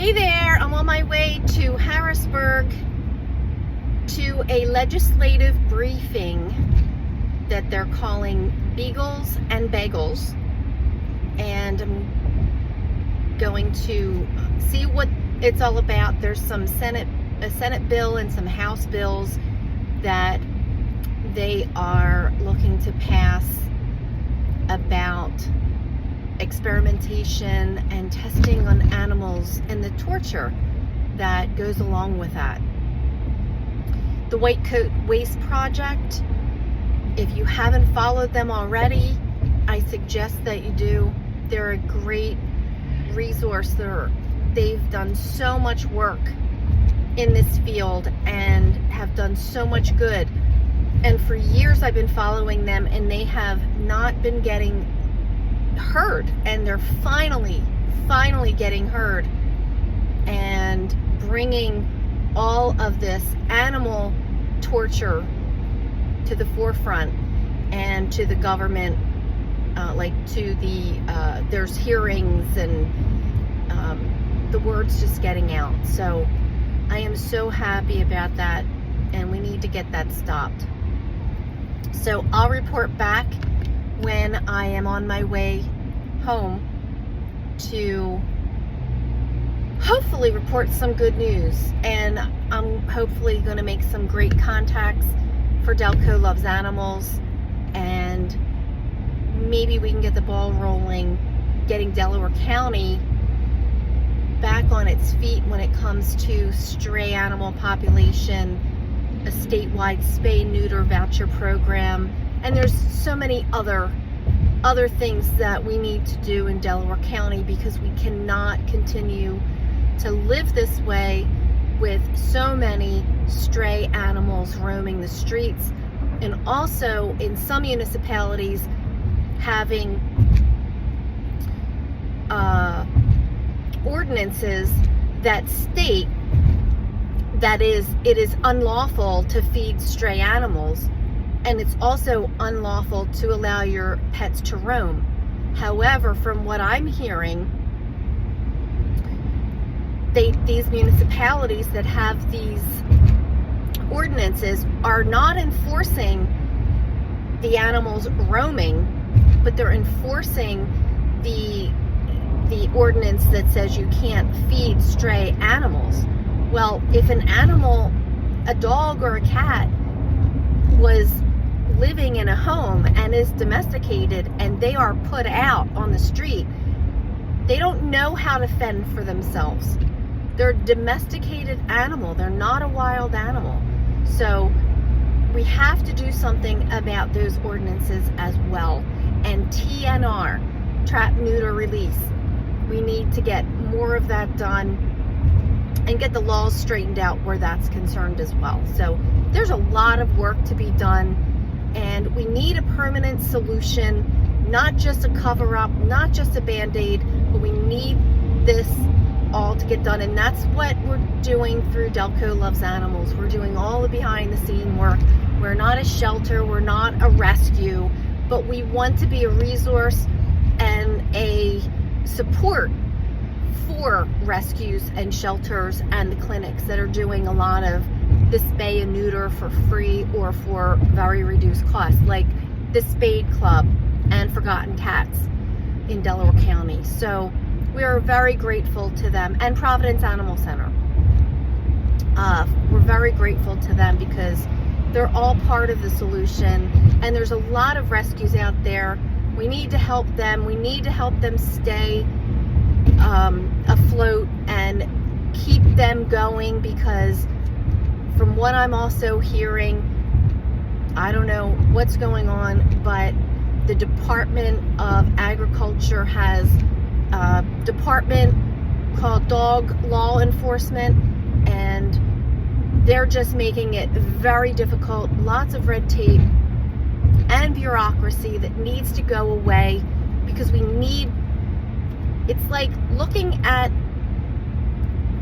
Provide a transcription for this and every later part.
Hey there, I'm on my way to Harrisburg to a legislative briefing that they're calling Beagles and Bagels, and I'm going to see what it's all about. There's a Senate bill and some House bills that they are looking to pass about experimentation and testing on animals and the torture that goes along with that. The White Coat Waste Project, if you haven't followed them already, I suggest that you do. They're a great resource. They've done so much work in this field and have done so much good. And for years I've been following them, and they have not been getting heard, and they're finally getting heard and bringing all of this animal torture to the forefront and to the government, there's hearings, and the word's just getting out. So I am so happy about that, and we need to get that stopped. So I'll report back when I am on my way home to hopefully report some good news. And I'm hopefully going to make some great contacts for Delco Loves Animals, and maybe we can get the ball rolling, getting Delaware County back on its feet when it comes to stray animal population, a statewide spay-neuter voucher program, and there's so many other things that we need to do in Delaware County, because we cannot continue to live this way with so many stray animals roaming the streets, and also in some municipalities having ordinances that state that it is unlawful to feed stray animals, and it's also unlawful to allow your pets to roam. However, from what I'm hearing, these municipalities that have these ordinances are not enforcing the animals roaming, but they're enforcing the ordinance that says you can't feed stray animals. Well, if an animal, a dog or a cat, was living in a home and is domesticated and they are put out on the street, they don't know how to fend for themselves. They're a domesticated animal. They're not a wild animal. So we have to do something about those ordinances as well. And TNR, trap, neuter, release. We need to get more of that done and get the laws straightened out where that's concerned as well. So there's a lot of work to be done, and we need a permanent solution, not just a cover-up, not just a Band-Aid, but we need this all to get done. And that's what we're doing through Delco Loves Animals. We're doing all the behind-the-scene work. We're not a shelter, we're not a rescue, but we want to be a resource and a support for rescues and shelters and the clinics that are doing a lot of the spay and neuter for free or for very reduced costs, like the Spade Club and Forgotten Cats in Delaware County. So we are very grateful to them, and Providence Animal Center. We're very grateful to them because they're all part of the solution, and there's a lot of rescues out there. We need to help them. We need to help them stay afloat and keep them going, because from what I'm also hearing, I don't know what's going on, but the Department of Agriculture has a department called Dog Law Enforcement, and they're just making it very difficult. Lots of red tape and bureaucracy that needs to go away, because it's like looking at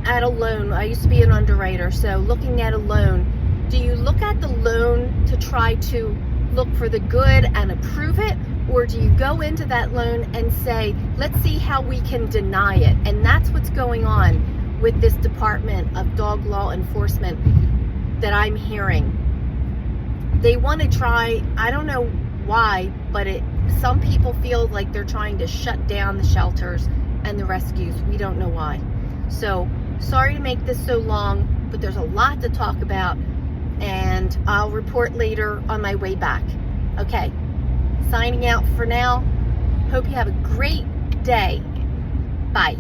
a loan. I used to be an underwriter, so looking at a loan, do you look at the loan to try to look for the good and approve it, or do you go into that loan and say, let's see how we can deny it? And that's what's going on with this Department of Dog Law Enforcement that I'm hearing. They want to try, I don't know why, but some people feel like they're trying to shut down the shelters and the rescues. We don't know why. So, sorry to make this so long, but there's a lot to talk about, and I'll report later on my way back. Okay, signing out for now. Hope you have a great day. Bye.